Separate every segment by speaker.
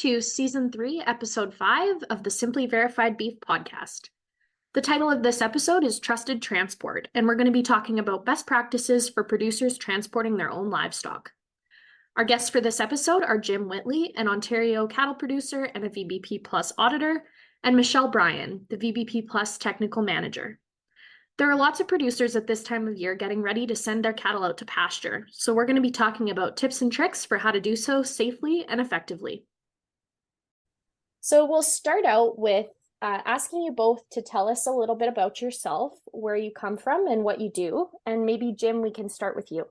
Speaker 1: to Season 3, Episode 5 of the Simply Verified Beef podcast. The title of this episode is Trusted Transport, and we're going to be talking about best practices for producers transporting their own livestock. Our guests for this episode are Jim Whitley, an Ontario cattle producer and a VBP Plus auditor, and Michelle Bryan, the VBP Plus technical manager. There are lots of producers at this time of year getting ready to send their cattle out to pasture, so we're going to be talking about tips and tricks for how to do so safely and effectively.
Speaker 2: So we'll start out with asking you both to tell us a little bit about yourself, where you come from and what you do. And maybe, Jim, we can start with you.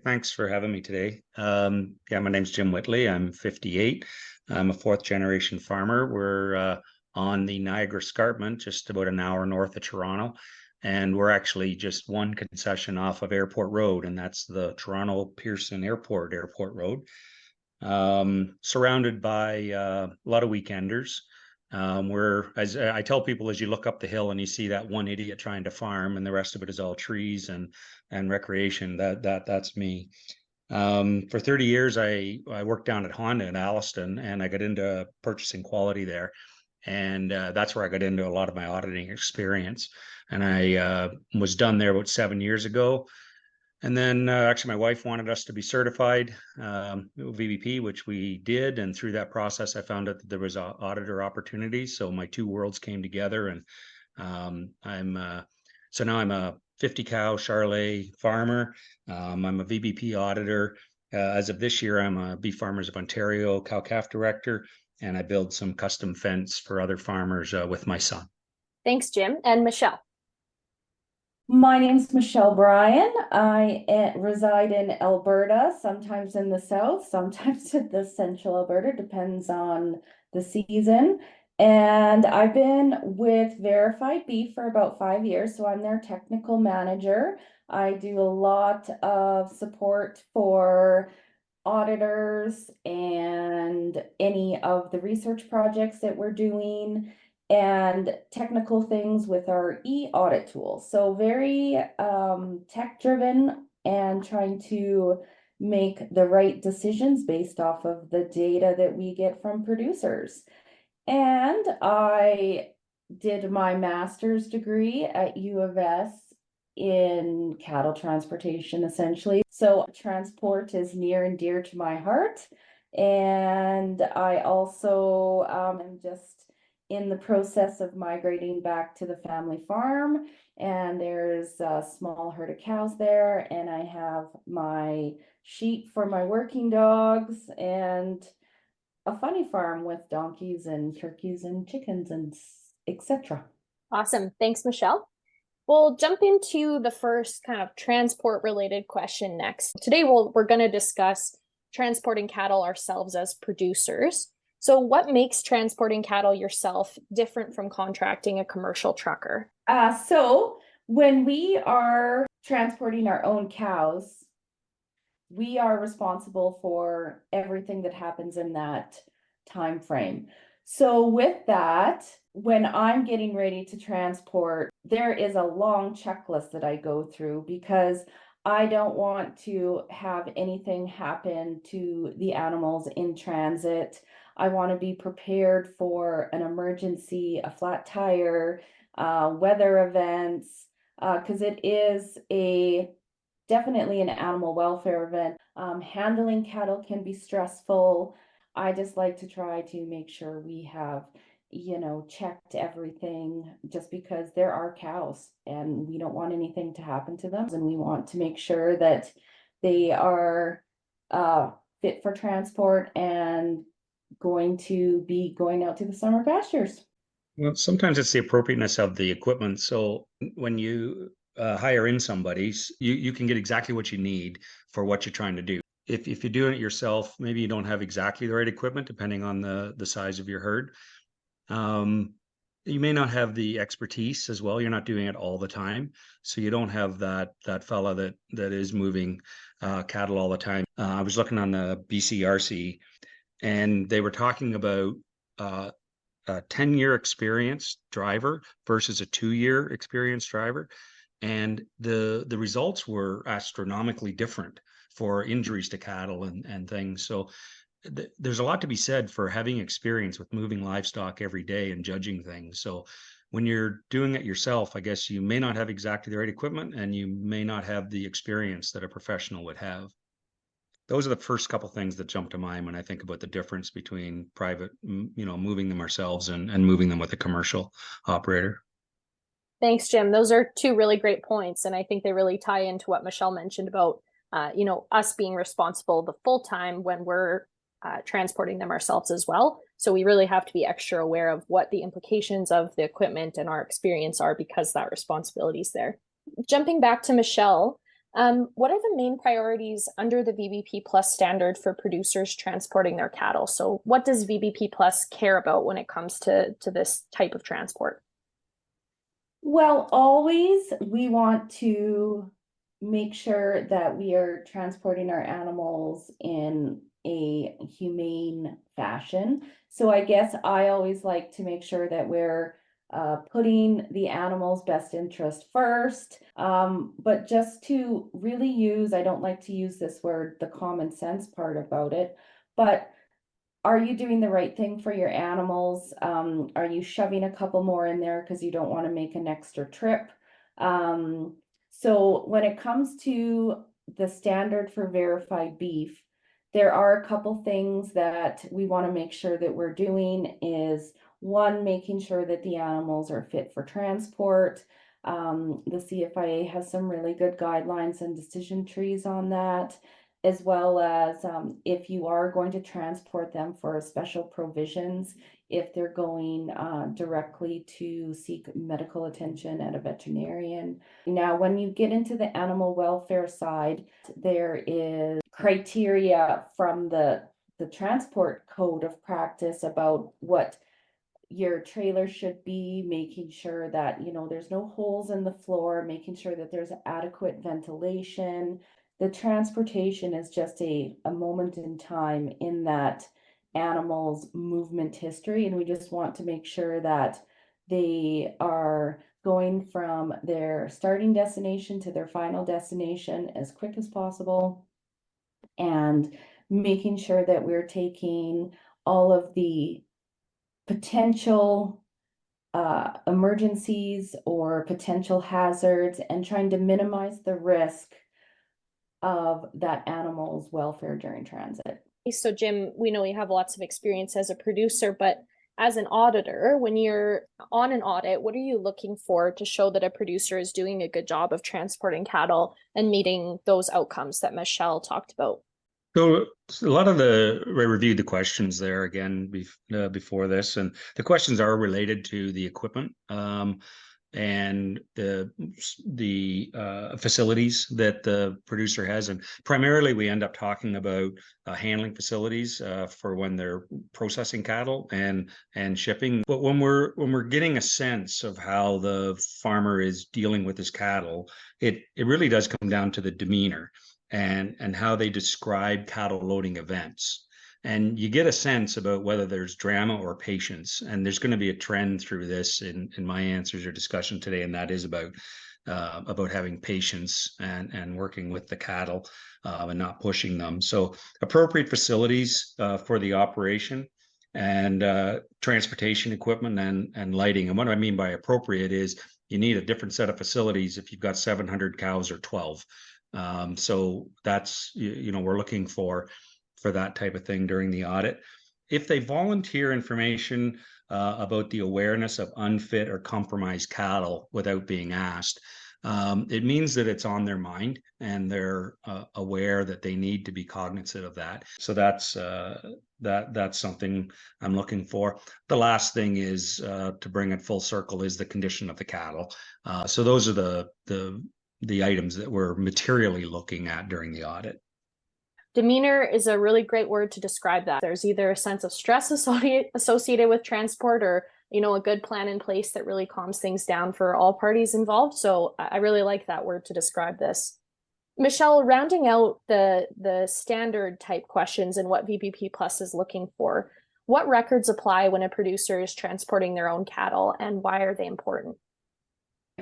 Speaker 3: Thanks for having me today. My name's Jim Whitley. I'm 58. I'm a fourth generation farmer. We're on the Niagara Escarpment, just about an hour north of Toronto. And we're actually just one concession off of Airport Road, and that's the Toronto Pearson Airport Road. Surrounded by a lot of weekenders. As I tell people, as you look up the hill and you see that one idiot trying to farm and the rest of it is all trees and recreation, that's me. For 30 years, I worked down at Honda in Alliston, and I got into purchasing quality there. And that's where I got into a lot of my auditing experience. And I was done there about 7 years ago. And then actually my wife wanted us to be certified VBP, which we did. And through that process, I found out that there was auditor opportunities. So my two worlds came together, and so now I'm a 50 cow Charolais farmer. I'm a VBP auditor. As of this year, I'm a Beef Farmers of Ontario cow-calf director, and I build some custom fence for other farmers with my son.
Speaker 2: Thanks, Jim. And Michelle.
Speaker 4: My name's Michelle Bryan. I reside in Alberta, sometimes in the south, sometimes in the central Alberta, depends on the season. And I've been with Verified Beef for about 5 years, so I'm their technical manager. I do a lot of support for auditors and any of the research projects that we're doing, and technical things with our e-audit tool. So very tech driven and trying to make the right decisions based off of the data that we get from producers. And I did my master's degree at U of S in cattle transportation, essentially. So transport is near and dear to my heart. And I also am just in the process of migrating back to the family farm, and there's a small herd of cows there, and I have my sheep for my working dogs, and a funny farm with donkeys and turkeys and chickens and etc.
Speaker 2: Awesome. Thanks, Michelle. We'll jump into the first kind of transport related question next. Today we're going to discuss transporting cattle ourselves as producers. So what makes transporting cattle yourself different from contracting a commercial trucker?
Speaker 4: So when we are transporting our own cows, we are responsible for everything that happens in that time frame. So with that, when I'm getting ready to transport, there is a long checklist that I go through, because I don't want to have anything happen to the animals in transit. I want to be prepared for an emergency, a flat tire, weather events, because it is definitely an animal welfare event. Handling cattle can be stressful. I just like to try to make sure we have, checked everything, just because there are cows and we don't want anything to happen to them. And we want to make sure that they are fit for transport and going to be going out to the summer pastures.
Speaker 3: Well, sometimes it's the appropriateness of the equipment. So when you hire in somebody, you can get exactly what you need for what you're trying to do. If you're doing it yourself, maybe you don't have exactly the right equipment, depending on the size of your herd. You may not have the expertise as well. You're not doing it all the time, so you don't have that fella that is moving cattle all the time. I was looking on the BCRC, and they were talking about a 10-year experienced driver versus a 2-year experienced driver, and the results were astronomically different for injuries to cattle and things. So there's a lot to be said for having experience with moving livestock every day and judging things. So when you're doing it yourself, I guess you may not have exactly the right equipment and you may not have the experience that a professional would have. Those are the first couple things that jump to mind when I think about the difference between private, moving them ourselves and moving them with a commercial operator.
Speaker 2: Thanks, Jim. Those are two really great points, and I think they really tie into what Michelle mentioned about, us being responsible the full time when we're transporting them ourselves as well. So we really have to be extra aware of what the implications of the equipment and our experience are because that responsibility is there. Jumping back to Michelle, what are the main priorities under the VBP Plus standard for producers transporting their cattle? So what does VBP Plus care about when it comes to this type of transport?
Speaker 4: Well, always we want to make sure that we are transporting our animals in a humane fashion. So I guess I always like to make sure that we're putting the animal's best interest first. But just to really use, I don't like to use this word, the common sense part about it, but are you doing the right thing for your animals? Are you shoving a couple more in there because you don't want to make an extra trip? So when it comes to the standard for verified beef, there are a couple things that we want to make sure that we're doing is one, making sure that the animals are fit for transport. The CFIA has some really good guidelines and decision trees on that, as well as if you are going to transport them for special provisions, if they're going directly to seek medical attention at a veterinarian. Now, when you get into the animal welfare side, there is criteria from the transport code of practice about what your trailer should be, making sure that, there's no holes in the floor, making sure that there's adequate ventilation. The transportation is just a moment in time in that animal's movement history, and we just want to make sure that they are going from their starting destination to their final destination as quick as possible, and making sure that we're taking all of the potential emergencies or potential hazards and trying to minimize the risk of that animal's welfare during transit.
Speaker 2: So Jim, we know you have lots of experience as a producer, but as an auditor, when you're on an audit, what are you looking for to show that a producer is doing a good job of transporting cattle and meeting those outcomes that Michelle talked about?
Speaker 3: So a lot of I reviewed the questions there again before this, and the questions are related to the equipment and the facilities that the producer has, and primarily we end up talking about handling facilities for when they're processing cattle and shipping. But when we're getting a sense of how the farmer is dealing with his cattle, it really does come down to the demeanor and how they describe cattle loading events. And you get a sense about whether there's drama or patience. And there's going to be a trend through this in my answers or discussion today, and that is about having patience and working with the cattle and not pushing them. So appropriate facilities for the operation and transportation equipment and lighting. And what I mean by appropriate is you need a different set of facilities if you've got 700 cows or 12. So that's, we're looking for that type of thing during the audit. If they volunteer information about the awareness of unfit or compromised cattle without being asked, it means that it's on their mind and they're aware that they need to be cognizant of that. So that's something I'm looking for. The last thing is to bring it full circle is the condition of the cattle. So those are the items that we're materially looking at during the audit.
Speaker 2: Demeanor is a really great word to describe that. There's either a sense of stress associated with transport or, a good plan in place that really calms things down for all parties involved. So I really like that word to describe this. Michelle, rounding out the standard type questions and what VBP Plus is looking for, what records apply when a producer is transporting their own cattle and why are they important?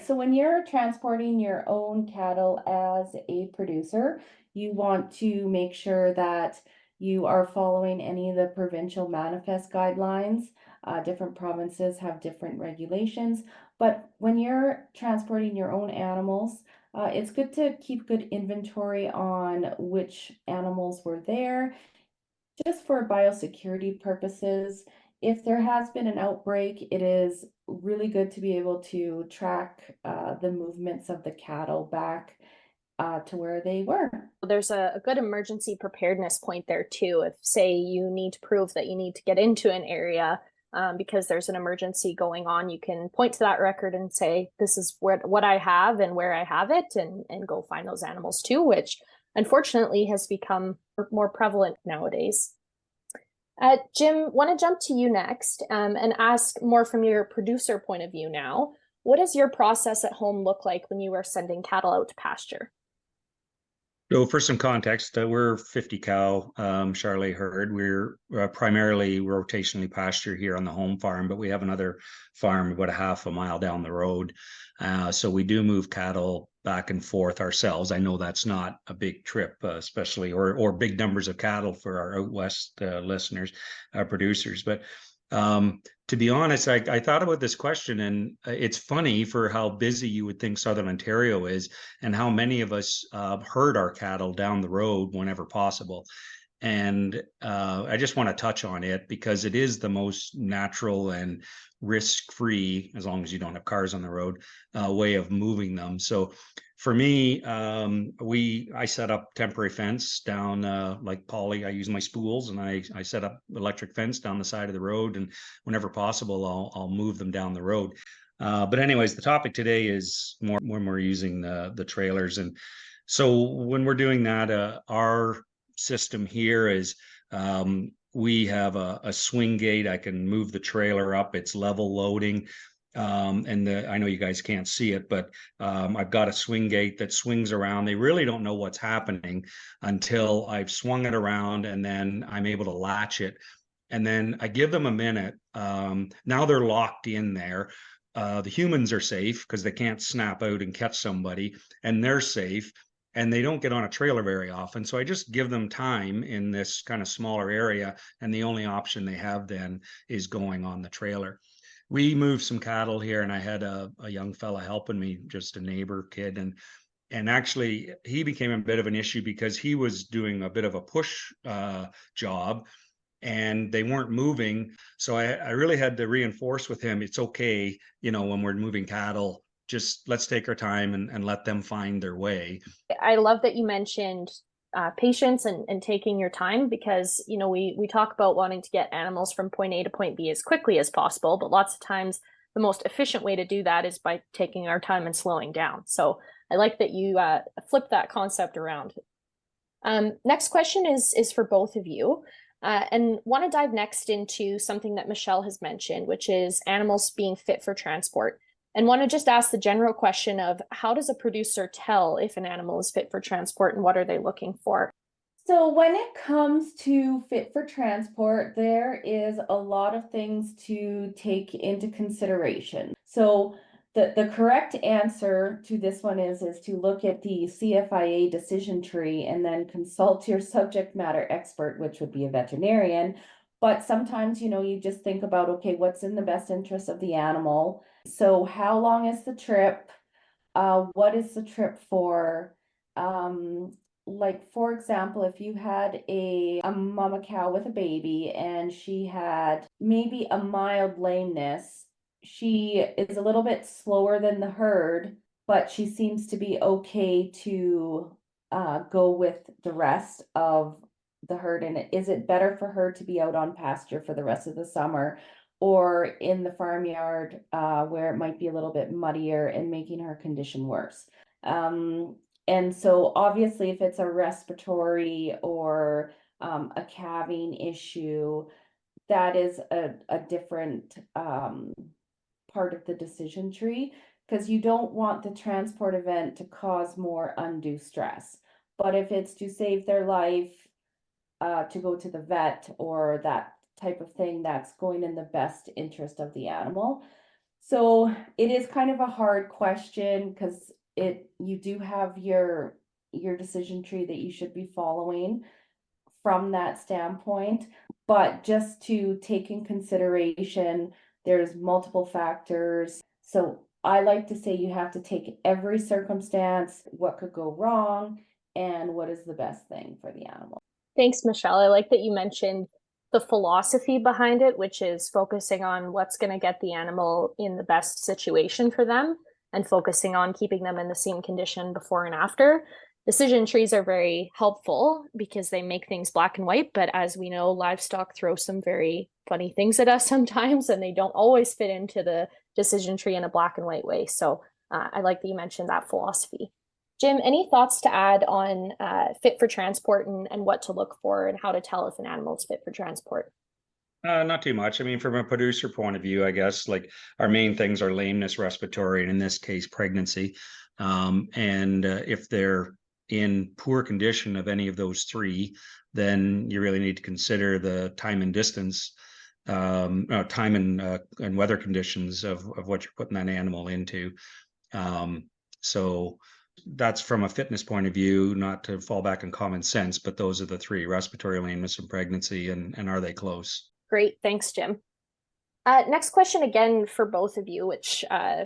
Speaker 4: So when you're transporting your own cattle as a producer, you want to make sure that you are following any of the provincial manifest guidelines. Different provinces have different regulations, but when you're transporting your own animals, it's good to keep good inventory on which animals were there, just for biosecurity purposes. If there has been an outbreak, it is really good to be able to track the movements of the cattle back to where they were.
Speaker 2: There's a good emergency preparedness point there too. If, say, you need to prove that you need to get into an area because there's an emergency going on, you can point to that record and say, this is what I have and where I have it, and go find those animals too, which unfortunately has become more prevalent nowadays. Jim, want to jump to you next and ask more from your producer point of view now. What does your process at home look like when you are sending cattle out to pasture?
Speaker 3: So for some context, we're 50 cow Charolais herd. We're primarily rotationally pasture here on the home farm, but we have another farm about a half a mile down the road. So we do move cattle back and forth ourselves. I know that's not a big trip, especially or big numbers of cattle for our out west listeners, producers. But to be honest, I thought about this question, and it's funny for how busy you would think Southern Ontario is, and how many of us herd our cattle down the road whenever possible. And I just want to touch on it because it is the most natural and risk-free, as long as you don't have cars on the road, way of moving them. So for me, I set up temporary fence down like Polly. I use my spools, and I set up electric fence down the side of the road, and whenever possible, I'll move them down the road. But anyways, the topic today is more when we're using the trailers. And so when we're doing that, our system here is we have a swing gate. I can move the trailer up. It's level loading. And I know you guys can't see it, but I've got a swing gate that swings around. They really don't know what's happening until I've swung it around, and then I'm able to latch it. And then I give them a minute. Now they're locked in there. The humans are safe because they can't snap out and catch somebody, and they're safe. And they don't get on a trailer very often. So I just give them time in this kind of smaller area. And the only option they have then is going on the trailer. We moved some cattle here, and I had a young fella helping me, just a neighbor kid. And actually he became a bit of an issue because he was doing a bit of a push job, and they weren't moving. So I really had to reinforce with him, it's okay, when we're moving cattle, just let's take our time and let them find their way.
Speaker 2: I love that you mentioned patience and taking your time, because we talk about wanting to get animals from point A to point B as quickly as possible, but lots of times the most efficient way to do that is by taking our time and slowing down. So I like that you flip that concept around. Next question is for both of you. And want to dive next into something that Michelle has mentioned, which is animals being fit for transport. And want to just ask the general question of, how does a producer tell if an animal is fit for transport, and what are they looking for?
Speaker 4: So when it comes to fit for transport, there is a lot of things to take into consideration. So the correct answer to this one is to look at the CFIA decision tree and then consult your subject matter expert, which would be a veterinarian. But sometimes, you just think about, okay, what's in the best interest of the animal? So how long is the trip? What is the trip for? Like, for example, if you had a mama cow with a baby and she had maybe a mild lameness, she is a little bit slower than the herd, but she seems to be okay to go with the rest of the herd. And is it better for her to be out on pasture for the rest of the summer, or in the farmyard where it might be a little bit muddier and making her condition worse? And so obviously if it's a respiratory or a calving issue, that is a different part of the decision tree, because you don't want the transport event to cause more undue stress. But if it's to save their life, to go to the vet or that type of thing, that's going in the best interest of the animal. So it is kind of a hard question, because you do have your decision tree that you should be following. from that standpoint, but just to take in consideration, there's multiple factors. So I like to say you have to take every circumstance, what could go wrong, and what is the best thing for the animal.
Speaker 2: Thanks, Michelle. I like that you mentioned the philosophy behind it, which is focusing on what's going to get the animal in the best situation for them and focusing on keeping them in the same condition before and after. Decision trees are very helpful because they make things black and white, but as we know, livestock throw some very funny things at us sometimes, and they don't always fit into the decision tree in a black and white way. So I like that you mentioned that philosophy. Jim, any thoughts to add on fit for transport and what to look for and how to tell if an animal is fit for transport?
Speaker 3: Not too much. I mean, from a producer point of view, I guess like our main things are lameness, respiratory, and in this case, pregnancy. And if they're in poor condition of any of those three, then you really need to consider the time and distance, time and weather conditions of what you're putting that animal into. So that's from a fitness point of view, not to fall back on common sense, but those are the three: respiratory, lameness, and pregnancy. And are they close?
Speaker 2: Great. Thanks, Jim. Next question again for both of you, which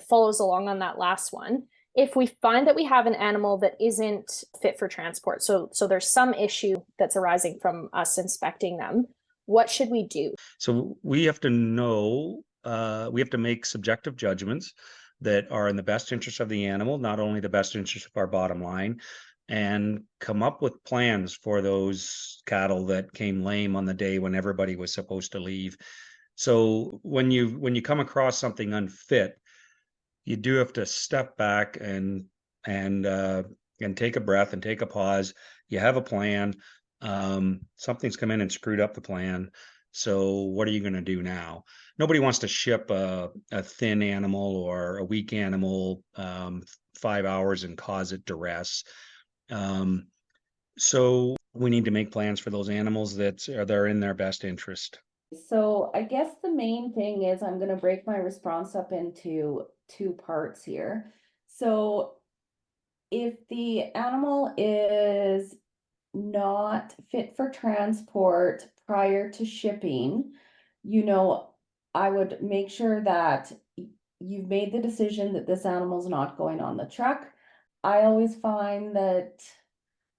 Speaker 2: follows along on that last one. If we find that we have an animal that isn't fit for transport, so there's some issue that's arising from us inspecting them, what should we do?
Speaker 3: So we have to know, we have to make subjective judgments that are in the best interest of the animal, not only the best interest of our bottom line, and come up with plans for those cattle that came lame on the day when everybody was supposed to leave. So when you come across something unfit, you do have to step back and take a breath and take a pause. You have a plan. Something's come in and screwed up the plan. So what are you going to do now? Nobody wants to ship a thin animal or a weak animal 5 hours and cause it duress. So we need to make plans for those animals that are in their best interest.
Speaker 4: So I guess the main thing is I'm going to break my response up into two parts here. So if the animal is not fit for transport prior to shipping, I would make sure that you've made the decision that this animal's not going on the truck. I always find that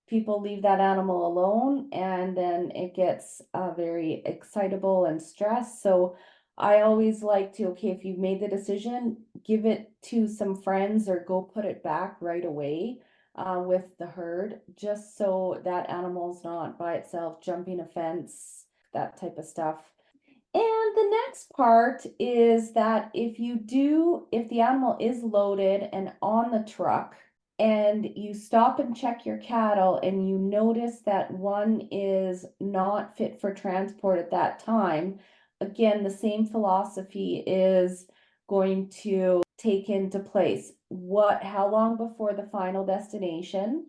Speaker 4: people leave that animal alone and then it gets very excitable and stressed. So I always like to, okay, if you've made the decision, give it to some friends or go put it back right away with the herd, just so that animal's not by itself jumping a fence, that type of stuff. And the next part is that if the animal is loaded and on the truck, and you stop and check your cattle and you notice that one is not fit for transport at that time, again, the same philosophy is going to take into place. How long before the final destination?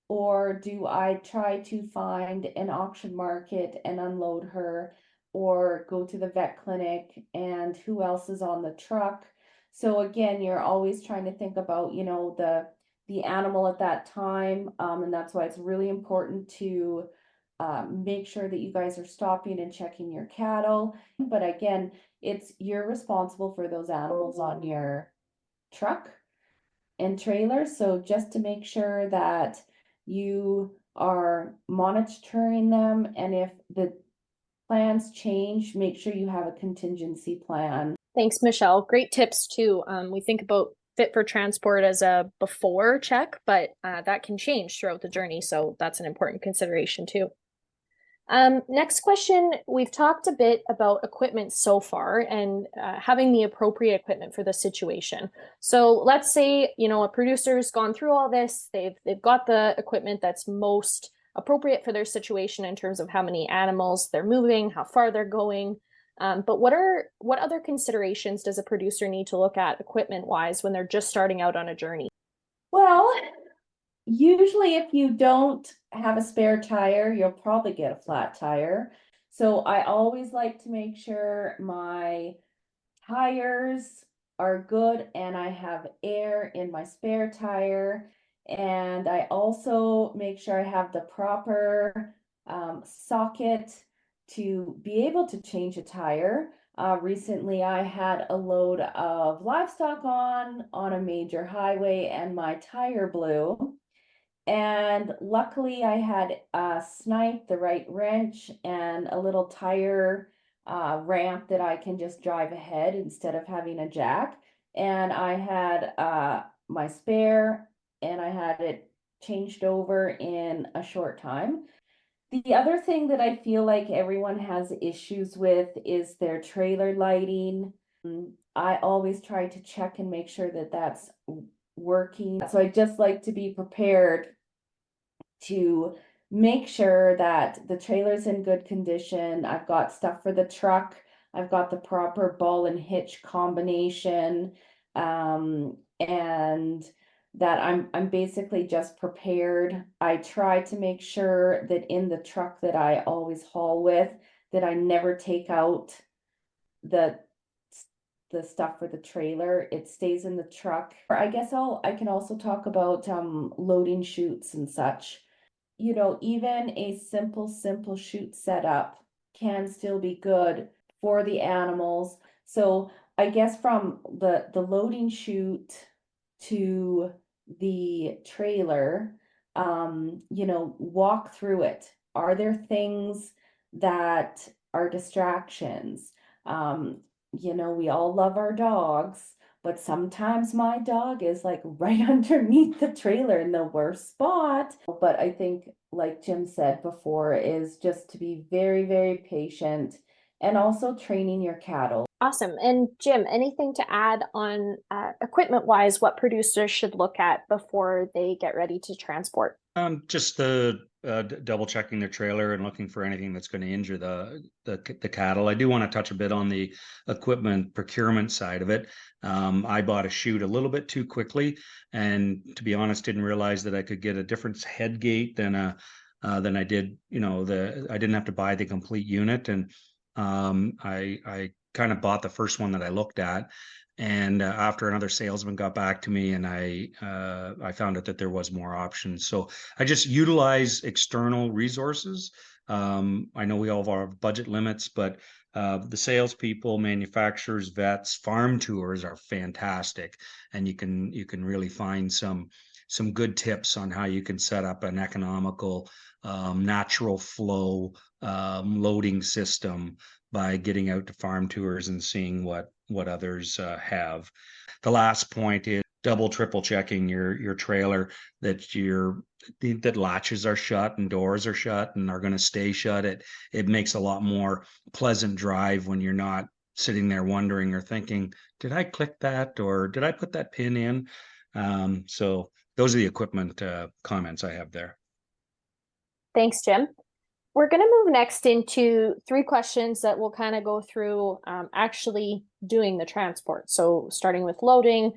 Speaker 4: Or do I try to find an auction market and unload her, or go to the vet clinic, and who else is on the truck? So again, you're always trying to think about, the animal at that time, and that's why it's really important to make sure that you guys are stopping and checking your cattle. But again, you're responsible for those animals on your truck and trailer. So just to make sure that you are monitoring them, and if the plans change, make sure you have a contingency plan.
Speaker 2: Thanks, Michelle. Great tips too. We think about fit for transport as a before check, but that can change throughout the journey. So that's an important consideration too. Next question, we've talked a bit about equipment so far and having the appropriate equipment for the situation. So let's say, a producer's gone through all this, they've got the equipment that's most appropriate for their situation in terms of how many animals they're moving, how far they're going. But what other considerations does a producer need to look at equipment-wise when they're just starting out on a journey?
Speaker 4: Well, usually if you don't have a spare tire, you'll probably get a flat tire. So I always like to make sure my tires are good and I have air in my spare tire. And I also make sure I have the proper socket to be able to change a tire. Recently I had a load of livestock on a major highway and my tire blew. And luckily I had a snipe, the right wrench, and a little tire ramp that I can just drive ahead instead of having a jack. And I had my spare, and I had it changed over in a short time. The other thing that I feel like everyone has issues with is their trailer lighting. I always try to check and make sure that that's working. So I just like to be prepared to make sure that the trailer's in good condition. I've got stuff for the truck. I've got the proper ball and hitch combination. And that I'm basically just prepared. I try to make sure that in the truck that I always haul with, that I never take out the stuff for the trailer. It stays in the truck. I guess I can also talk about loading chutes and such. You know, even a simple chute setup can still be good for the animals. So I guess from the loading chute to the trailer, you know, walk through it. Are there things that are distractions? You know, we all love our dogs, but sometimes my dog is like right underneath the trailer in the worst spot. But I think, like Jim said before, is just to be very, very patient and also training your cattle.
Speaker 2: Awesome. And Jim, anything to add on equipment wise, what producers should look at before they get ready to transport?
Speaker 3: Just the double checking their trailer and looking for anything that's going to injure the cattle. I do want to touch a bit on the equipment procurement side of it. I bought a chute a little bit too quickly, and to be honest, didn't realize that I could get a different head gate than I did. You know, I didn't have to buy the complete unit, and I kind of bought the first one that I looked at. And after another salesman got back to me, and I found out that there was more options. So I just utilize external resources. I know we all have our budget limits, but the salespeople, manufacturers, vets, farm tours are fantastic, and you can really find some good tips on how you can set up an economical, natural flow loading system by getting out to farm tours and seeing what others have. The last point is double, triple checking your trailer, that latches are shut and doors are shut and are going to stay shut. It makes a lot more pleasant drive when you're not sitting there wondering or thinking, did I click that or did I put that pin in? So those are the equipment comments I have there.
Speaker 2: Thanks, Jim. We're going to move next into 3 questions that will kind of go through actually doing the transport. So starting with loading,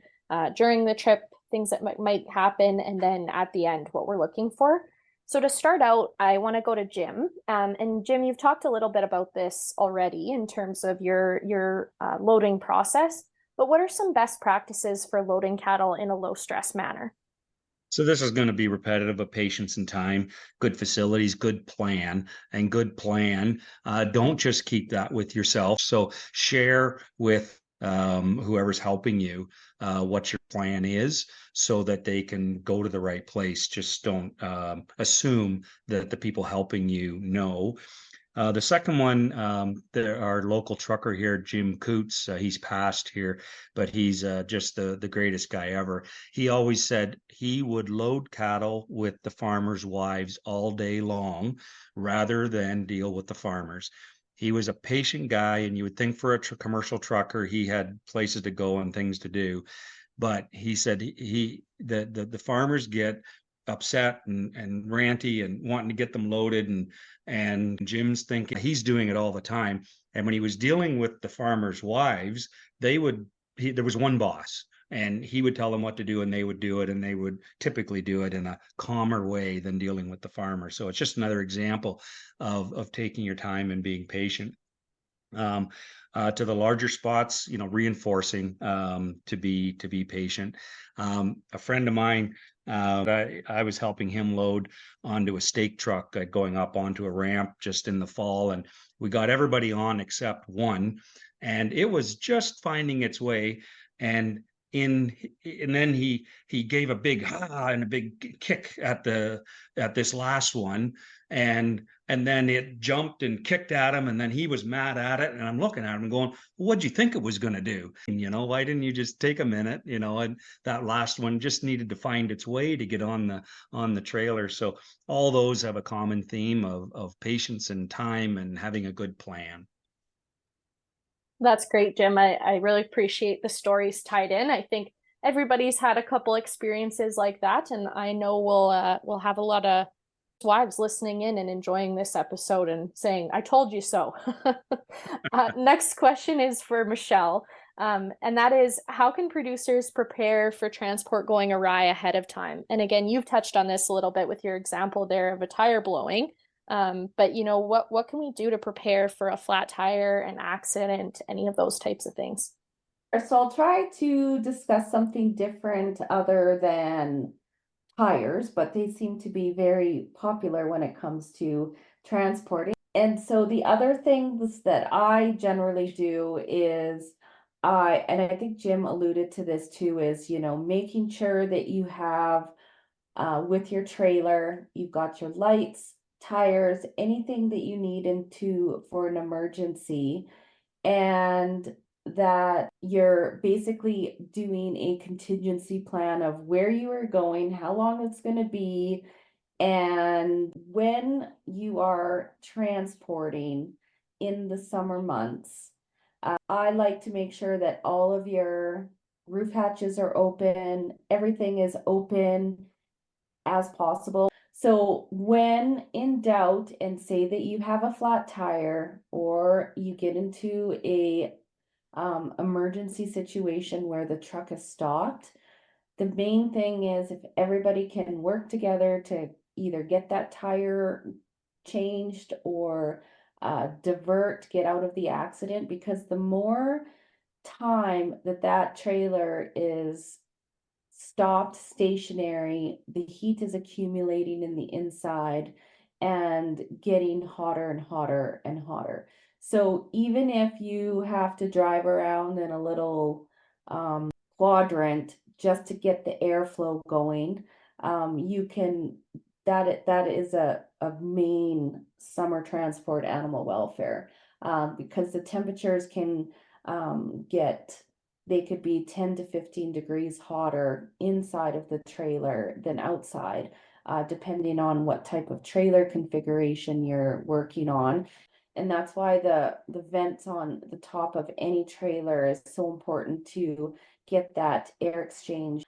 Speaker 2: during the trip, things that might happen, and then at the end, what we're looking for. So to start out, I want to go to Jim. And Jim, you've talked a little bit about this already in terms of your loading process, but what are some best practices for loading cattle in a low stress manner?
Speaker 3: So this is going to be repetitive, of patience and time, good facilities, good plan, and good plan. Don't just keep that with yourself. So share with whoever's helping you what your plan is, so that they can go to the right place. Just don't assume that the people helping you know. The second one, our local trucker here, Jim Coots, he's passed here, but he's just the greatest guy ever. He always said he would load cattle with the farmers' wives all day long rather than deal with the farmers. He was a patient guy, and you would think for a commercial trucker, he had places to go and things to do. But he said the farmers get upset and ranty and wanting to get them loaded, and Jim's thinking he's doing it all the time. And when he was dealing with the farmers' wives, there was one boss, and he would tell them what to do and they would do it, and they would typically do it in a calmer way than dealing with the farmer. So it's just another example of taking your time and being patient. To the larger spots, reinforcing to be patient. A friend of mine, I was helping him load onto a stake truck going up onto a ramp just in the fall, and we got everybody on except one, and it was just finding its way. And then he gave a big and a big kick at this last one, and then it jumped and kicked at him, and then he was mad at it, and I'm looking at him going, what'd you think it was going to do? And, why didn't you just take a minute? And that last one just needed to find its way to get on the trailer. So all those have a common theme of patience and time and having a good plan.
Speaker 2: That's great, Jim. I really appreciate the stories tied in. I think everybody's had a couple experiences like that, and I know we'll have a lot of wives listening in and enjoying this episode and saying, I told you so. Next question is for Michelle. And that is, how can producers prepare for transport going awry ahead of time? And again, you've touched on this a little bit with your example there of a tire blowing. But what can we do to prepare for a flat tire, an accident, any of those types of things?
Speaker 4: So I'll try to discuss something different other than tires, but they seem to be very popular when it comes to transporting. And so the other things that I generally do is and I think Jim alluded to this too, is, making sure that you have with your trailer, you've got your lights, tires, anything that you need for an emergency, and that you're basically doing a contingency plan of where you are going, how long it's going to be, and when you are transporting in the summer months. I like to make sure that all of your roof hatches are open, everything is open as possible. So when in doubt, and say that you have a flat tire or you get into a emergency situation where the truck is stopped, the main thing is if everybody can work together to either get that tire changed or get out of the accident, because the more time that trailer is stopped stationary, the heat is accumulating in the inside and getting hotter and hotter and hotter. So even if you have to drive around in a little quadrant just to get the airflow going, you can, that is a main summer transport animal welfare, because the temperatures can they could be 10 to 15 degrees hotter inside of the trailer than outside, depending on what type of trailer configuration you're working on. And that's why the vents on the top of any trailer is so important to get that air exchange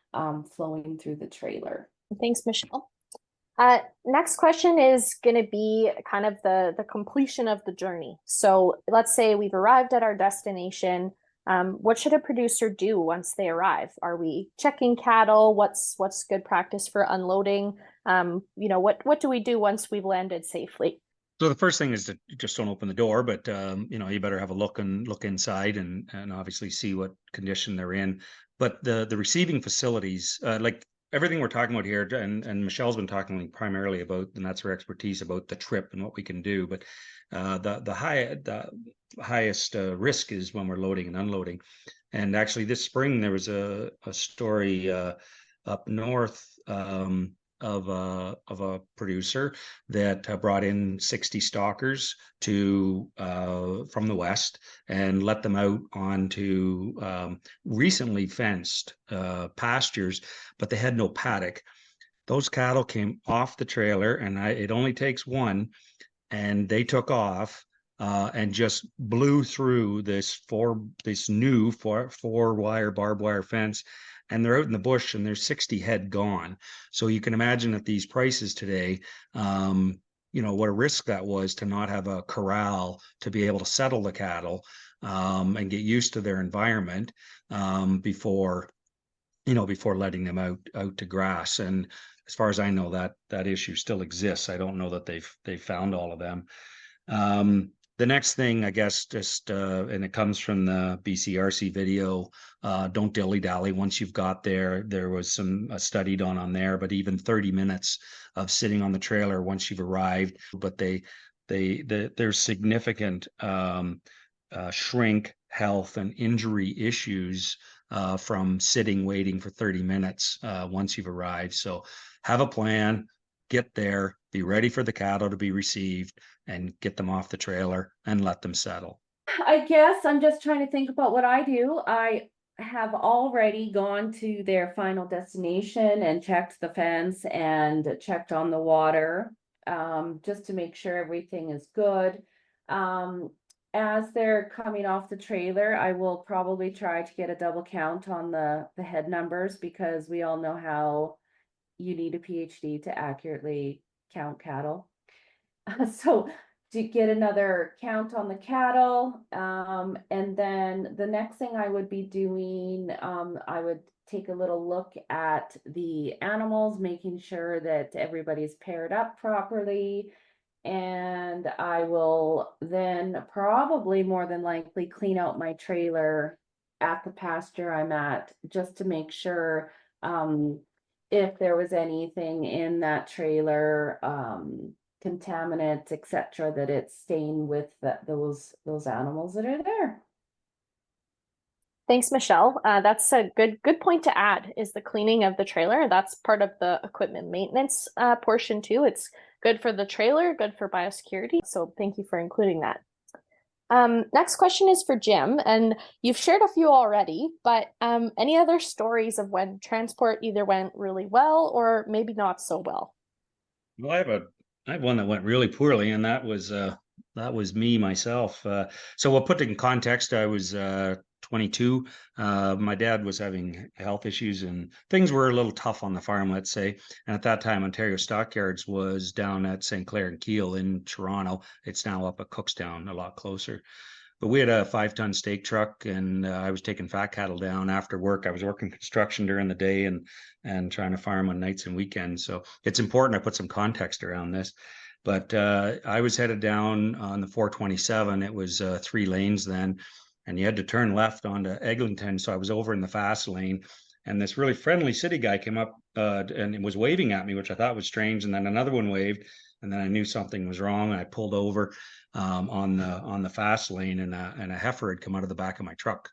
Speaker 4: flowing through the trailer.
Speaker 2: Thanks, Michelle. Next question is going to be kind of the completion of the journey. So let's say we've arrived at our destination. What should a producer do once they arrive? Are we checking cattle? What's good practice for unloading? What do we do once we've landed safely?
Speaker 3: So the first thing is to just don't open the door, but you better have a look inside and obviously see what condition they're in. But the receiving facilities, like everything we're talking about here, and Michelle's been talking primarily about, and that's her expertise, about the trip and what we can do. But the highest risk is when we're loading and unloading. And actually, this spring there was a story up north of a producer that brought in 60 stalkers from the west and let them out onto recently fenced pastures, but they had no paddock. Those cattle came off the trailer, and it only takes one, and they took off and just blew through this new four wire barbed wire fence. And they're out in the bush, and there's 60 head gone. So you can imagine at these prices today, what a risk that was to not have a corral to be able to settle the cattle and get used to their environment before letting them out to grass. And as far as I know, that issue still exists. I don't know that they've found all of them. The next thing, I guess, just and it comes from the BCRC video, don't dilly-dally. Once you've got there, there was some study done on there, but even 30 minutes of sitting on the trailer once you've arrived, but there's significant shrink, health, and injury issues from sitting waiting for 30 minutes once you've arrived. So have a plan, get there, be ready for the cattle to be received, and get them off the trailer and let them settle.
Speaker 4: I guess I'm just trying to think about what I do. I have already gone to their final destination and checked the fence and checked on the water, just to make sure everything is good. As they're coming off the trailer, I will probably try to get a double count on the head numbers, because we all know how you need a PhD to accurately count cattle. So to get another count on the cattle, and then the next thing I would be doing, I would take a little look at the animals, making sure that everybody's paired up properly. And I will then probably more than likely clean out my trailer at the pasture I'm at, just to make sure, if there was anything in that trailer, contaminants, etc., that it's staying with those animals that are there.
Speaker 2: Thanks, Michelle. That's a good point to add, is the cleaning of the trailer. That's part of the equipment maintenance portion too. It's good for the trailer, good for biosecurity. So thank you for including that. Next question is for Jim, and you've shared a few already, but any other stories of when transport either went really well or maybe not so well?
Speaker 3: Well, I have one that went really poorly, and that was me myself. So we'll put it in context. I was 22. My dad was having health issues, and things were a little tough on the farm, let's say. And at that time, Ontario Stockyards was down at St. Clair and Keele in Toronto. It's now up at Cookstown, a lot closer. But we had a 5-ton steak truck, and I was taking fat cattle down after work. I was working construction during the day and trying to farm on nights and weekends. So it's important I put some context around this. But I was headed down on the 427. It was 3 lanes then, and you had to turn left onto Eglinton. So I was over in the fast lane, and this really friendly city guy came up and was waving at me, which I thought was strange. And then another one waved, and then I knew something was wrong. And I pulled over on the fast lane, and a heifer had come out of the back of my truck,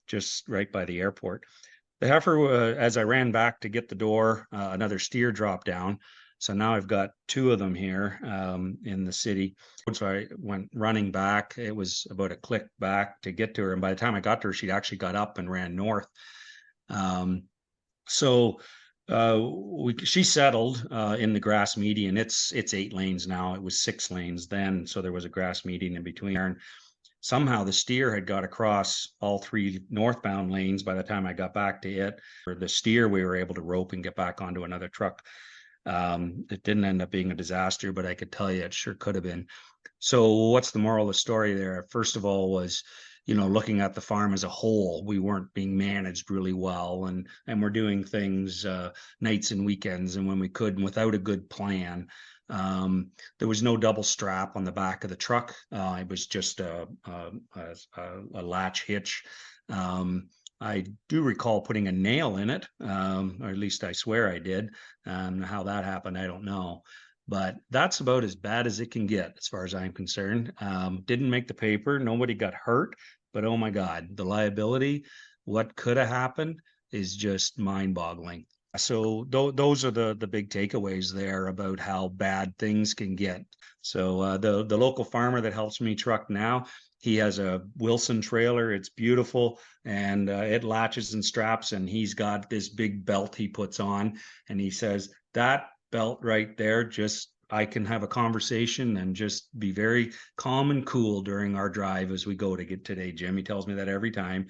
Speaker 3: just right by the airport. The heifer, as I ran back to get the door, another steer dropped down. So now I've got 2 of them here in the city. So I went running back. It was about a click back to get to her. And by the time I got to her, she'd actually got up and ran north. So she settled in the grass median. It's 8 lanes now. It was 6 lanes then. So there was a grass median in between there. And somehow the steer had got across all 3 northbound lanes by the time I got back to it. For the steer, we were able to rope and get back onto another truck. It didn't end up being a disaster, but I could tell you it sure could have been. So what's the moral of the story there? First of all was, looking at the farm as a whole, we weren't being managed really well, and we're doing things nights and weekends and when we could, and without a good plan. There was no double strap on the back of the truck. It was just a latch hitch. I do recall putting a nail in it, or at least I swear I did. How that happened, I don't know. But that's about as bad as it can get, as far as I'm concerned. Didn't make the paper. Nobody got hurt. But oh my God, the liability, what could have happened is just mind-boggling. So those are the big takeaways there about how bad things can get. So the local farmer that helps me truck now, he has a Wilson trailer. It's beautiful, and it latches and straps, and he's got this big belt he puts on, and he says, that belt right there, just I can have a conversation and just be very calm and cool during our drive as we go to get today, Jim. He tells me that every time,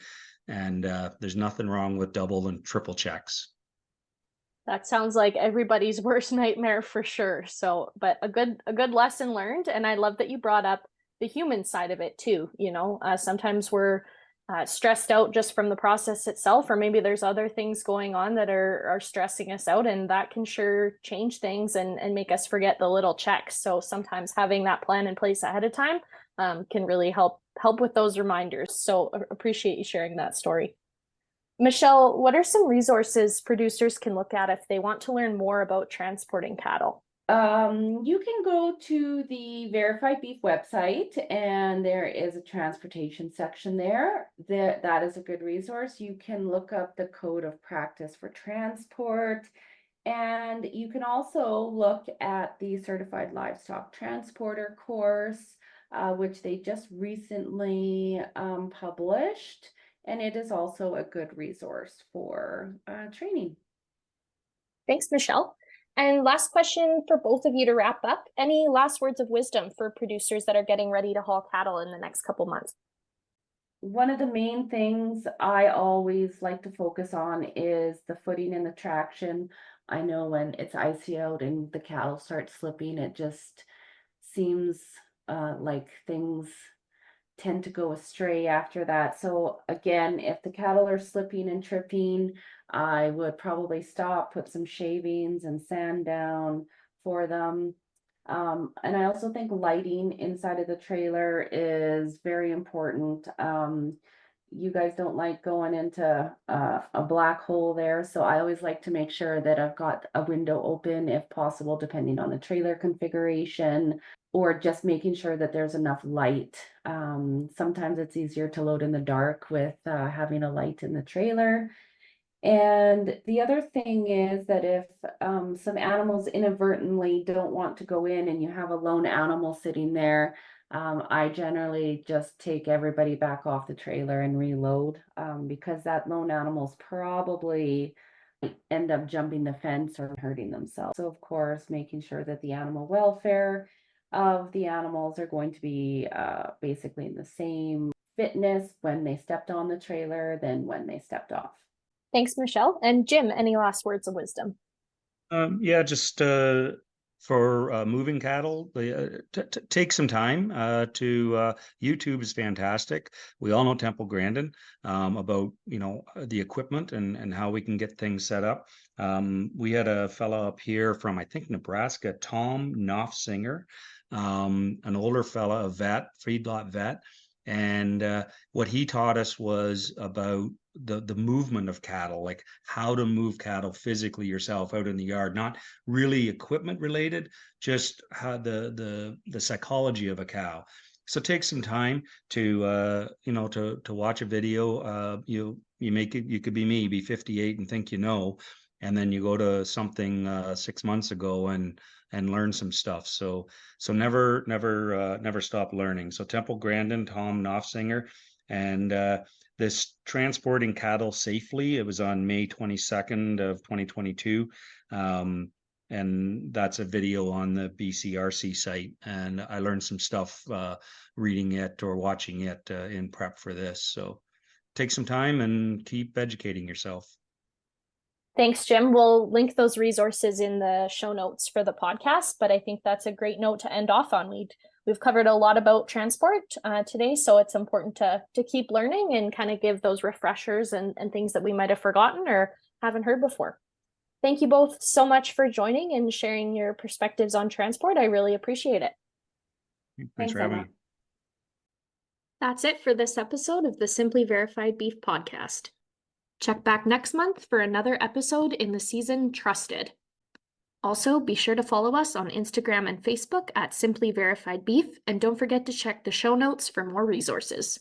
Speaker 3: and there's nothing wrong with double and triple checks.
Speaker 2: That sounds like everybody's worst nightmare for sure. So, but a good lesson learned. And I love that you brought up the human side of it too. Sometimes we're stressed out just from the process itself, or maybe there's other things going on that are stressing us out, and that can sure change things and make us forget the little checks. So sometimes having that plan in place ahead of time can really help with those reminders. So appreciate you sharing that story. Michelle, what are some resources producers can look at if they want to learn more about transporting cattle?
Speaker 4: You can go to the Verified Beef website, and there is a transportation section there. That is a good resource. You can look up the code of practice for transport, and you can also look at the Certified Livestock Transporter course, which they just recently published, and it is also a good resource for training.
Speaker 2: Thanks, Michelle. And last question for both of you to wrap up. Any last words of wisdom for producers that are getting ready to haul cattle in the next couple months?
Speaker 4: One of the main things I always like to focus on is the footing and the traction. I know when it's icy out and the cattle start slipping, it just seems like things tend to go astray after that. So again, if the cattle are slipping and tripping, I would probably stop, put some shavings and sand down for them. And I also think lighting inside of the trailer is very important. You guys don't like going into a black hole there, so I always like to make sure that I've got a window open if possible, depending on the trailer configuration, or just making sure that there's enough light. Sometimes it's easier to load in the dark with having a light in the trailer. And the other thing is that if some animals inadvertently don't want to go in and you have a lone animal sitting there, I generally just take everybody back off the trailer and reload, because that lone animal's probably end up jumping the fence or hurting themselves. So of course, making sure that the animal welfare of the animals are going to be basically in the same fitness when they stepped on the trailer than when they stepped off.
Speaker 2: Thanks, Michelle. And Jim, any last words of wisdom?
Speaker 3: Yeah, just for moving cattle, take some time to YouTube is fantastic. We all know Temple Grandin about the equipment and how we can get things set up. We had a fellow up here from I think Nebraska, Tom Noffsinger, an older fella, a vet, feedlot vet. And what he taught us was about the movement of cattle, like how to move cattle physically yourself out in the yard, not really equipment related, just how the psychology of a cow. So take some time to to watch a video. You could be me, be 58 and think and then you go to something 6 months ago and learn some stuff. So never stop learning. So Temple Grandin, Tom Noffsinger, and this transporting cattle safely. It was on May 22nd of 2022. And that's a video on the BCRC site. And I learned some stuff reading it or watching it in prep for this. So take some time and keep educating yourself.
Speaker 2: Thanks, Jim. We'll link those resources in the show notes for the podcast, but I think that's a great note to end off on. We've covered a lot about transport today, so it's important to keep learning and kind of give those refreshers and things that we might have forgotten or haven't heard before. Thank you both so much for joining and sharing your perspectives on transport. I really appreciate it.
Speaker 3: Thanks for having me.
Speaker 1: That's it for this episode of the Simply Verified Beef podcast. Check back next month for another episode in the season Trusted. Also, be sure to follow us on Instagram and Facebook at Simply Verified Beef, and don't forget to check the show notes for more resources.